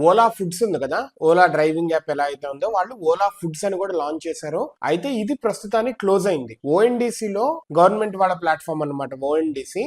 Ola foods ఉంది కదా, Ola driving app ఎలా అయితే ఉందో వాళ్ళు ఓలా ఫుడ్స్ అని కూడా లాంచ్ చేశారు. అయితే ఇది ప్రస్తుతానికి క్లోజ్ అయింది. ఓఎన్డిసి లో గవర్నమెంట్ వాళ్ళ ప్లాట్ఫామ్ అనమాట ఓఎన్డిసి.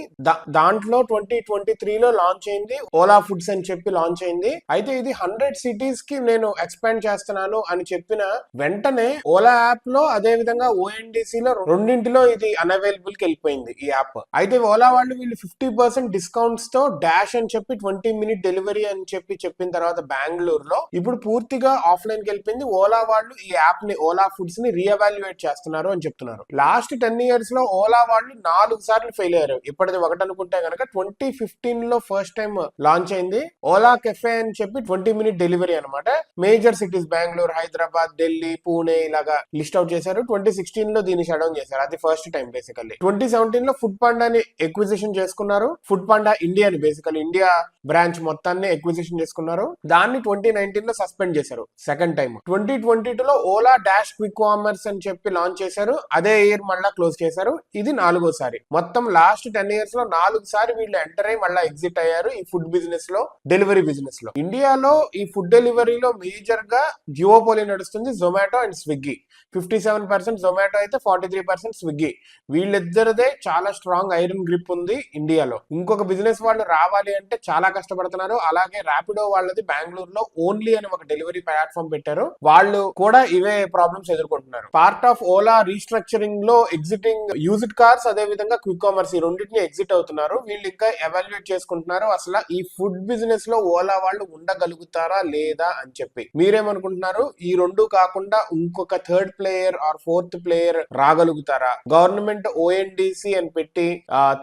దాంట్లో 2023లో లాంచ్ అయింది ఓలా ఫుడ్స్ అని చెప్పి లాంచ్ అయింది. అయితే ఇది 100 సిటీస్ కి నేను ఎక్స్పాండ్ చేస్తున్నాను అని చెప్పిన వెంటనే ఓలా యాప్ లో అదే విధంగా ఓఎన్డిసి లో రెండింటిలో ఇది అన్అవైలబుల్ కి వెళ్ళిపోయింది ఈ యాప్. అయితే ఓలా వాళ్ళు వీళ్ళు 50% డిస్కౌంట్స్ తో డాష్ అని చెప్పి 20 minute డెలివరీ అని చెప్పిన తర్వాత బెంగళూరులో ఇప్పుడు పూర్తిగా ఆఫ్లైన్ కి వెళ్ళిపోయింది. ఓలా వాళ్ళు ఈ యాప్ ని ఓలా ఫుడ్స్ ని రీఎవాల్యుయేట్ చేస్తున్నారు అని చెప్తున్నారు. లాస్ట్ 10 years లో ఓలా వాళ్ళు 4 సార్లు ఫెయిల్ అయ్యారు. ఇప్పటిది ఒకటి అనుకుంటే కనుక 2015 లో ఫస్ట్ టైం లాంచ్ అయింది ఓలా కెఫే అని చెప్పి 20 minute డెలివరీ అనమాట. మేజర్ సిటీస్ బెంగళూరు, హైదరాబాద్, ఢిల్లీ, పూణే ఇలాగా లిస్ట్ అవుట్ చేశారు. 2016 లో దీన్ని షట్ డౌన్ చేశారు. అది ఫస్ట్ టైం బేసికల్లీ. 2017 లో ఫుడ్ పాండాని ఎక్విజిషన్ చేసుకున్నారు. ఫుడ్ పాండా ఇండియాని బేసికల్ ఇండియా బ్రాంచ్ మొత్తాన్ని ఎక్విజిషన్ చేసుకున్నారు. దాన్ని 2019 లో సస్పెండ్ చేశారు సెకండ్ టైం. 2022లో ఓలా డాష్ క్విక్ కామర్స్ అని చెప్పి లాంచ్ చేశారు. అదే ఇయర్ మళ్ళా క్లోజ్ చేశారు. ఇది 4వసారి. మొత్తం లాస్ట్ 10 years లో 4 సారి వీళ్ళు ఎంటర్ అయ్యి మళ్ళీ ఎగ్జిట్ అయ్యారు ఈ ఫుడ్ బిజినెస్ లో, డెలివరీ బిజినెస్ లో. ఇండియాలో ఈ ఫుడ్ డెలివరీలో మేజర్ గా జియోపోలీ నడుస్తుంది, జొమాటో అండ్ స్విగ్గీ. 57% జొమాటో అయితే 43% స్విగ్గీ. వీళ్ళిద్దరిదే చాలా స్ట్రాంగ్ ఐరన్ గ్రిప్ ఉంది ఇండియాలో. ఇంకొక బిజినెస్ వాళ్ళు రావాలి అంటే చాలా కష్టపడుతున్నారు. అలాగే ర్యాపిడో వాళ్ళది బెంగళూరులో ఓన్లీ అని ఒక డెలివరీ ప్లాట్ఫామ్ పెట్టారు. వాళ్ళు కూడా ఇవే ప్రాబ్లమ్స్ ఎదుర్కొంటున్నారు. పార్ట్ ఆఫ్ ఓలా రీస్ట్రక్చరింగ్ లో ఎగ్జిటింగ్ యూజ్డ్ కార్స్ అదే విధంగా క్విక్ కామర్స్ ఈ రెండింటిని ఎగ్జిట్ అవుతున్నారు. వీళ్ళు ఇంకా ఎవాల్యుయేట్ చేసుకుంటున్నారు అసలు ఈ ఫుడ్ బిజినెస్ లో ఓలా వాళ్ళు ఉండగలుగుతారా లేదా అని చెప్పి. మీరేమనుకుంటున్నారు? ఈ రెండు కాకుండా ఇంకొక third player or fourth player రాగలుగుతారా? గవర్నమెంట్ ఓఎన్డిసి అని పెట్టి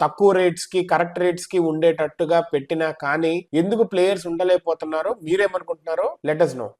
తక్కువ రేట్స్ కి కరెక్ట్ రేట్స్ కి ఉండేటట్టుగా పెట్టినా కానీ ఎందుకు ప్లేయర్స్ ఉండలేకపోతున్నారు? మీరేమనుకుంటున్నారు? Let us know.